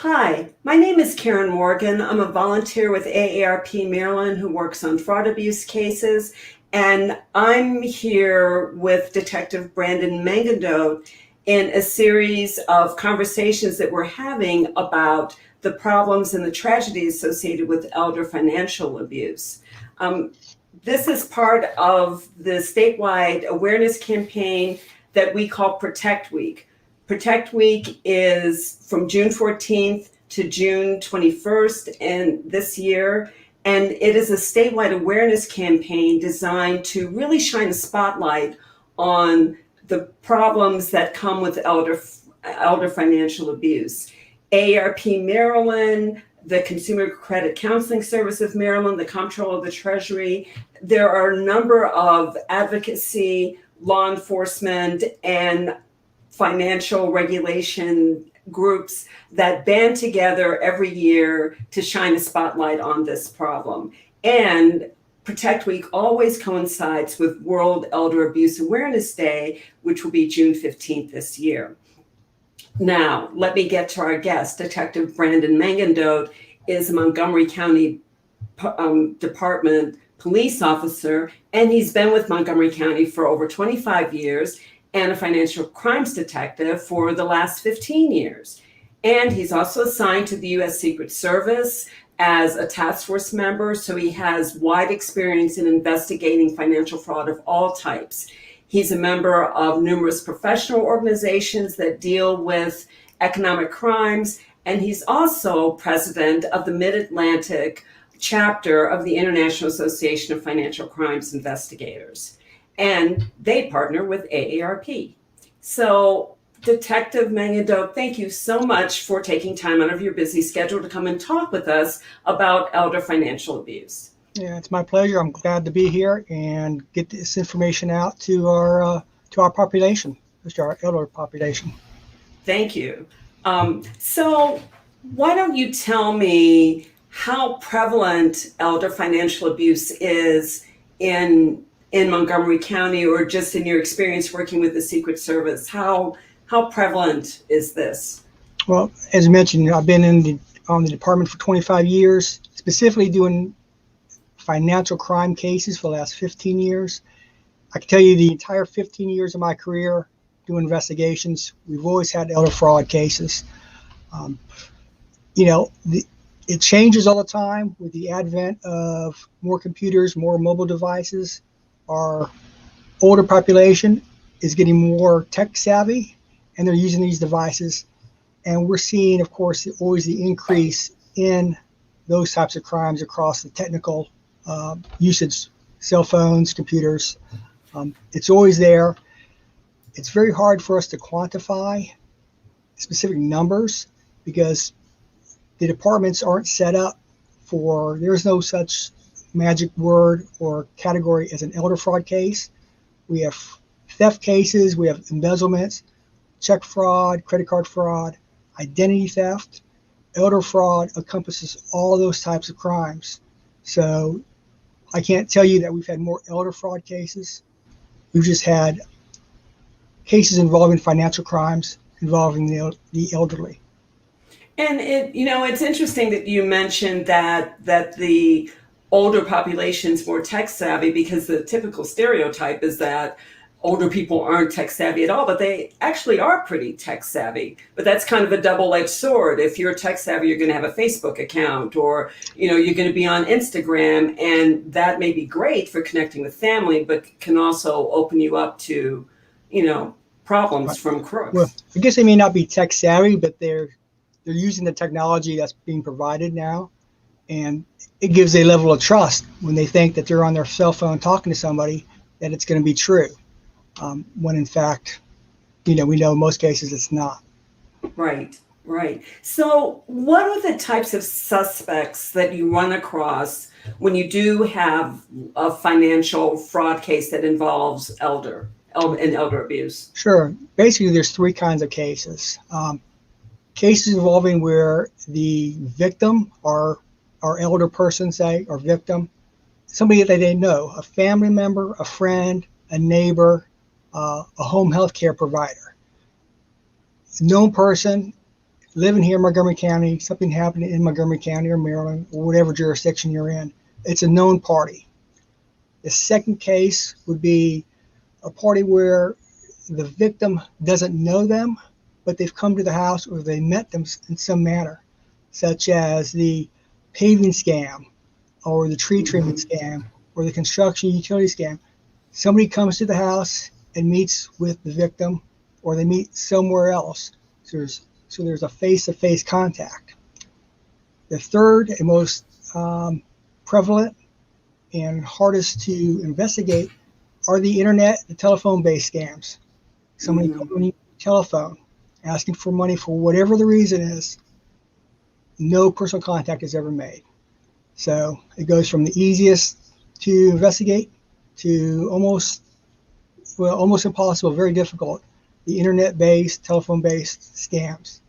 Hi, my name is Karen Morgan. I'm a volunteer with AARP Maryland who works on fraud abuse cases, and I'm here with Detective Brandon Mengedoht in a series of conversations that we're having about the problems and the tragedies associated with elder financial abuse. This is part of the statewide awareness campaign that we call Protect Week. Protect Week is from June 14th to June 21st in this year, and it is a statewide awareness campaign designed to really shine a spotlight on the problems that come with elder financial abuse. AARP Maryland, the Consumer Credit Counseling Service of Maryland, the Comptroller of the Treasury, there are a number of advocacy, law enforcement, and financial regulation groups that band together every year to shine a spotlight on this problem. And Protect Week always coincides with World Elder Abuse Awareness Day, which will be June 15th this year. Now, let me get to our guest. Detective Brandon Mengedoht is a Montgomery County Department police officer, and he's been with Montgomery County for over 25 years and a financial crimes detective for the last 15 years. And he's also assigned to the U.S. Secret Service as a task force member, so he has wide experience in investigating financial fraud of all types. He's a member of numerous professional organizations that deal with economic crimes, and he's also president of the Mid-Atlantic chapter of the International Association of Financial Crimes Investigators. And they partner with AARP. So, Detective Mengedoht, thank you so much for taking time out of your busy schedule to come and talk with us about elder financial abuse. Yeah, it's my pleasure. I'm glad to be here and get this information out to our population, to our elder population. Thank you. So why don't you tell me how prevalent elder financial abuse is in Montgomery County, or just in your experience working with the Secret Service? How prevalent is this? Well, as mentioned, I've been on the department for 25 years, specifically doing financial crime cases for the last 15 years. I can tell you the entire 15 years of my career doing investigations, we've always had elder fraud cases. It changes all the time with the advent of more computers, more mobile devices. Our older population is getting more tech savvy, and they're using these devices. And we're seeing, of course, always the increase in those types of crimes across the technical usage, cell phones, computers. It's always there. It's very hard for us to quantify specific numbers because the departments aren't set up there's no such magic word or category as an elder fraud case. We have theft cases, we have embezzlements, check fraud, credit card fraud, identity theft. Elder fraud encompasses all those types of crimes. So I can't tell you that we've had more elder fraud cases. We've just had cases involving financial crimes involving the elderly. And it's interesting that you mentioned that the older population's more tech savvy, because the typical stereotype is that older people aren't tech savvy at all, but they actually are pretty tech savvy. But that's kind of a double-edged sword. If you're tech savvy, you're going to have a Facebook account, or you're going to be on Instagram, and that may be great for connecting with family, but can also open you up to problems from crooks. Well, I guess they may not be tech savvy, but they're using the technology that's being provided now, and it gives a level of trust when they think that they're on their cell phone talking to somebody, that it's going to be true, when in fact, we know in most cases it's not. Right. So what are the types of suspects that you run across when you do have a financial fraud case that involves elder abuse? Sure. Basically, there's three kinds of cases. Cases involving where the victim or elder person, say, or victim, somebody that they know, a family member, a friend, a neighbor, a home health care provider. Known person, living here in Montgomery County, something happened in Montgomery County or Maryland or whatever jurisdiction you're in, it's a known party. The second case would be a party where the victim doesn't know them, but they've come to the house or they met them in some manner, such as the paving scam or the tree trimming scam or the construction utility scam. Somebody comes to the house and meets with the victim, or they meet somewhere else. So there's a face-to-face contact. The third and most prevalent and hardest to investigate are the internet, the telephone-based scams. Somebody calling you telephone, asking for money for whatever the reason is. No personal contact is ever made. So it goes from the easiest to investigate to almost impossible, very difficult, the internet-based, telephone-based scams.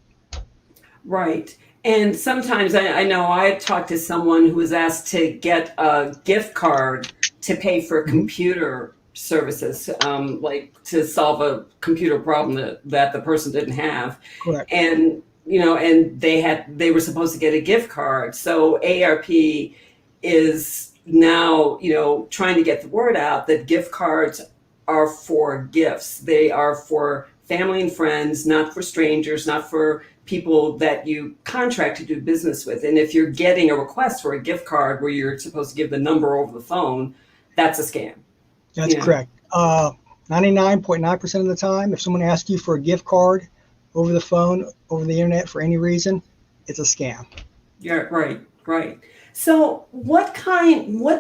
Right. And sometimes I know I talked to someone who was asked to get a gift card to pay for computer services, like to solve a computer problem that the person didn't have. Correct. And and they were supposed to get a gift card. So AARP is now trying to get the word out that gift cards are for gifts. They are for family and friends, not for strangers, not for people that you contract to do business with. And if you're getting a request for a gift card where you're supposed to give the number over the phone, that's a scam. That's correct. 99.9% of the time, if someone asks you for a gift card over the phone, over the internet for any reason, it's a scam. Yeah, right. So what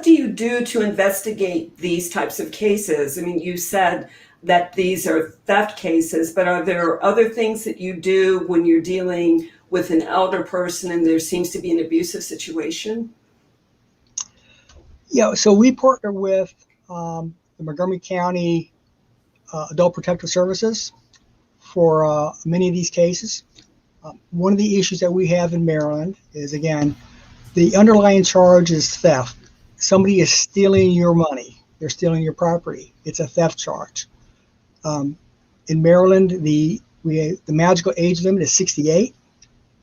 do you do to investigate these types of cases? I mean, you said that these are theft cases, but are there other things that you do when you're dealing with an elder person and there seems to be an abusive situation? Yeah, so we partner with the Montgomery County Adult Protective Services for many of these cases. One of the issues that we have in Maryland is, again, the underlying charge is theft. Somebody is stealing your money. They're stealing your property. It's a theft charge. In Maryland, the magical age limit is 68.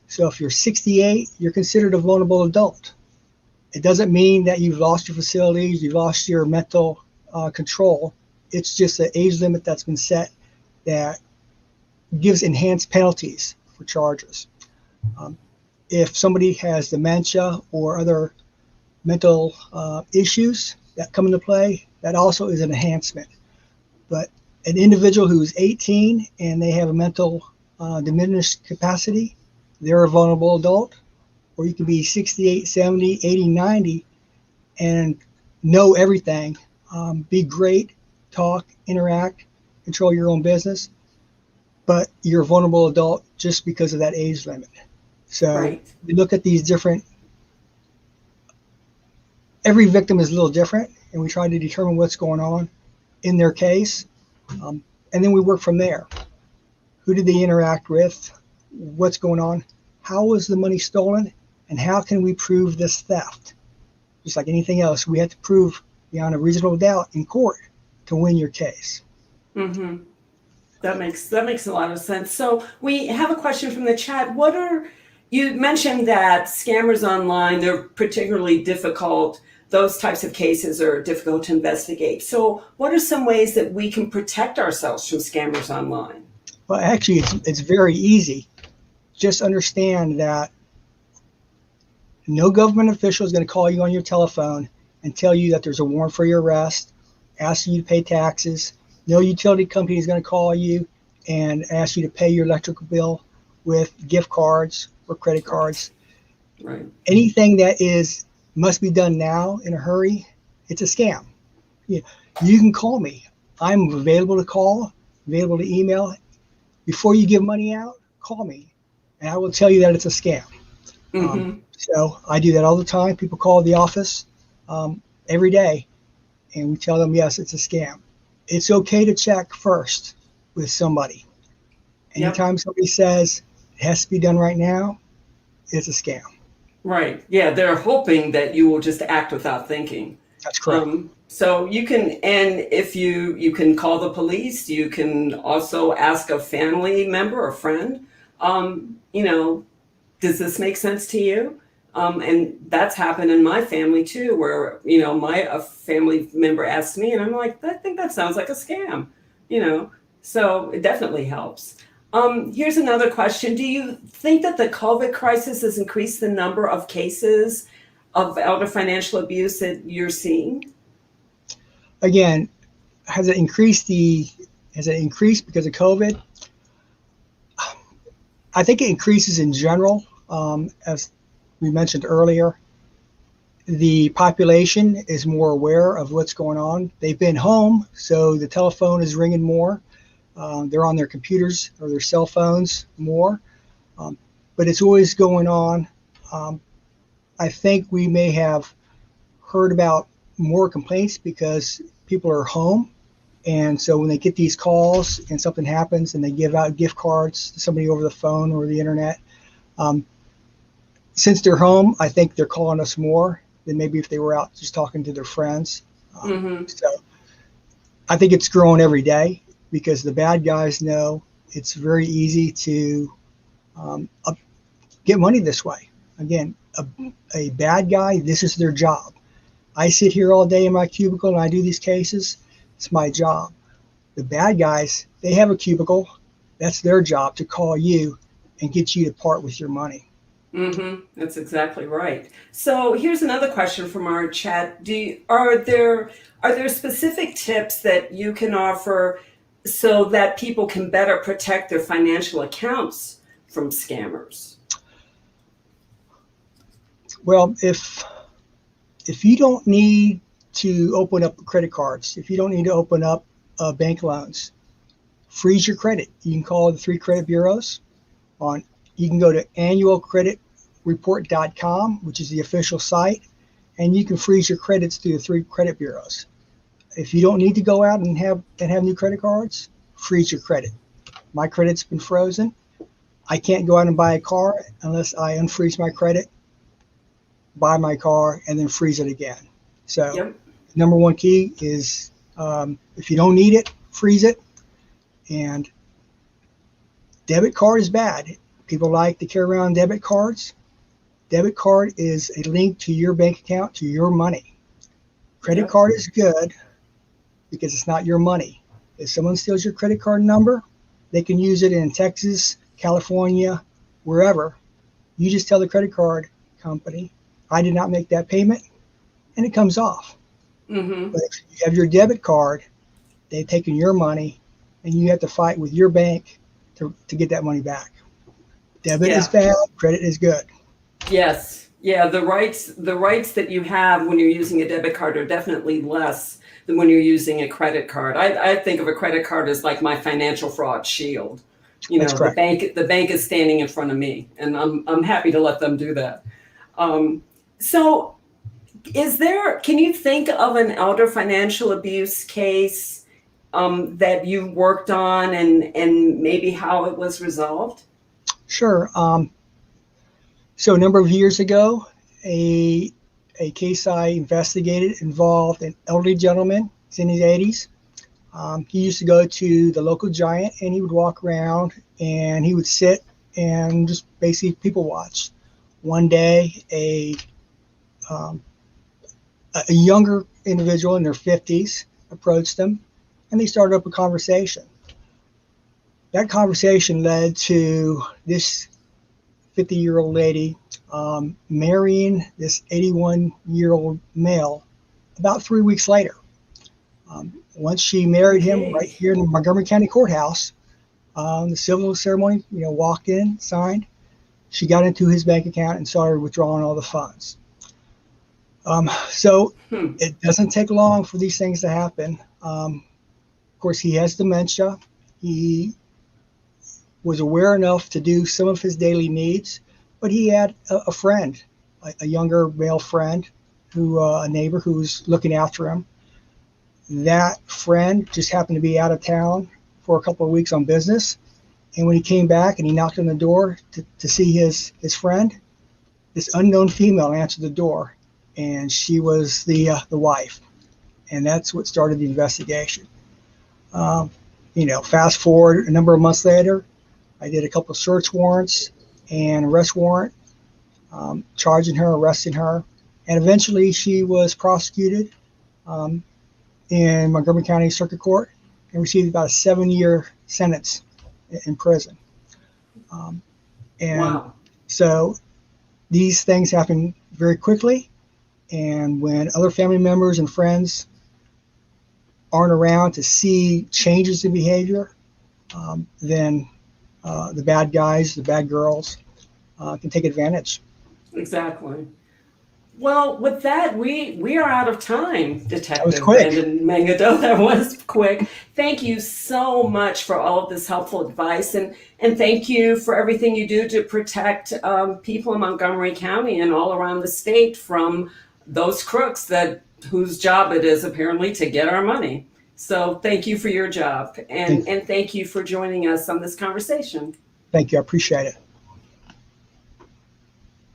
So if you're 68, you're considered a vulnerable adult. It doesn't mean that you've lost your facilities, you've lost your mental control. It's just an age limit that's been set that gives enhanced penalties for charges. If somebody has dementia or other mental issues that come into play, that also is an enhancement. But an individual who's 18 and they have a mental diminished capacity, they're a vulnerable adult. Or you can be 68, 70, 80, 90 and know everything, be great, talk, interact, control your own business, but you're a vulnerable adult just because of that age limit. So we look at these different, every victim is a little different, and we try to determine what's going on in their case. And then we work from there. Who did they interact with? What's going on? How was the money stolen? And how can we prove this theft? Just like anything else, we have to prove beyond a reasonable doubt in court to win your case. Mm-hmm. That makes a lot of sense. So we have a question from the chat. You mentioned that scammers online, they're particularly difficult. Those types of cases are difficult to investigate. So what are some ways that we can protect ourselves from scammers online? Well, actually, it's very easy. Just understand that no government official is going to call you on your telephone and tell you that there's a warrant for your arrest, ask you to pay taxes. No utility company is going to call you and ask you to pay your electrical bill with gift cards or credit cards. Right. Anything that must be done now in a hurry, it's a scam. You can call me. I'm available to call, available to email. Before you give money out, call me, and I will tell you that it's a scam. Mm-hmm. So I do that all the time. People call the office every day, and we tell them, yes, it's a scam. It's okay to check first with somebody. Anytime somebody says it has to be done right now, it's a scam. Right. Yeah, they're hoping that you will just act without thinking. That's correct. So you can, and if you can call the police, you can also ask a family member or friend You know, does this make sense to you? And that's happened in my family too, where, a family member asked me and I'm like, I think that sounds like a scam, you know, so it definitely helps. Here's another question. Do you think that the COVID crisis has increased the number of cases of elder financial abuse that you're seeing? Again, has it increased because of COVID? I think it increases in general. As we mentioned earlier, the population is more aware of what's going on. They've been home, so the telephone is ringing more. They're on their computers or their cell phones more, but it's always going on. I think we may have heard about more complaints because people are home. And so when they get these calls and something happens and they give out gift cards to somebody over the phone or the internet, since they're home, I think they're calling us more than maybe if they were out just talking to their friends. So I think it's growing every day because the bad guys know it's very easy to get money this way. Again, a bad guy, this is their job. I sit here all day in my cubicle and I do these cases. It's my job. The bad guys, they have a cubicle. That's their job, to call you and get you to part with your money. That's exactly right. So here's another question from our chat. Are there specific tips that you can offer so that people can better protect their financial accounts from scammers? Well, if you don't need to open up credit cards, if you don't need to open up bank loans, freeze your credit. You can call the 3 credit bureaus. You can go to annualcreditreport.com, which is the official site, and you can freeze your credits through the 3 credit bureaus. If you don't need to go out and have new credit cards, freeze your credit. My credit's been frozen. I can't go out and buy a car unless I unfreeze my credit, buy my car, and then freeze it again. So number one key is if you don't need it, freeze it. And debit card is bad. People like to carry around debit cards. Debit card is a link to your bank account, to your money. Credit card is good because it's not your money. If someone steals your credit card number, they can use it in Texas, California, wherever. You just tell the credit card company, I did not make that payment, and it comes off. But if you have your debit card, they've taken your money, and you have to fight with your bank to get that money back. Debit is bad, credit is good. Yes. Yeah, the rights that you have when you're using a debit card are definitely less than when you're using a credit card. I think of a credit card as like my financial fraud shield. That's correct. The bank is standing in front of me, and I'm happy to let them do that. So can you think of an elder financial abuse case that you worked on and maybe how it was resolved? Sure. So a number of years ago, a case I investigated involved an elderly gentleman. He's in his 80s. He used to go to the local Giant, and he would walk around and he would sit and just basically people watch. One day, a younger individual in their 50s approached him, and they started up a conversation. That conversation led to this 50-year-old lady marrying this 81-year-old male about 3 weeks later. Once she married him right here in the Montgomery County Courthouse, the civil ceremony, walked in, signed. She got into his bank account and started withdrawing all the funds. So it doesn't take long for these things to happen. Of course, he has dementia. He was aware enough to do some of his daily needs, but he had a friend, a younger male friend, a neighbor who was looking after him. That friend just happened to be out of town for a couple of weeks on business. And when he came back and he knocked on the door to see his friend, this unknown female answered the door, and she was the wife. And that's what started the investigation. Fast forward a number of months later, I did a couple of search warrants and arrest warrant, charging her, arresting her, and eventually she was prosecuted in Montgomery County Circuit Court and received about a 7-year sentence in prison. And Wow. so these things happen very quickly, and when other family members and friends aren't around to see changes in behavior, then the bad guys, the bad girls, can take advantage. Exactly. Well, with that, we are out of time, That was Detective quick. Brandon Mengedoht. That was quick. Thank you so much for all of this helpful advice, and thank you for everything you do to protect people in Montgomery County and all around the state from those crooks whose job it is apparently to get our money. So thank you for your job, and thank you for joining us on this conversation. Thank you. I appreciate it.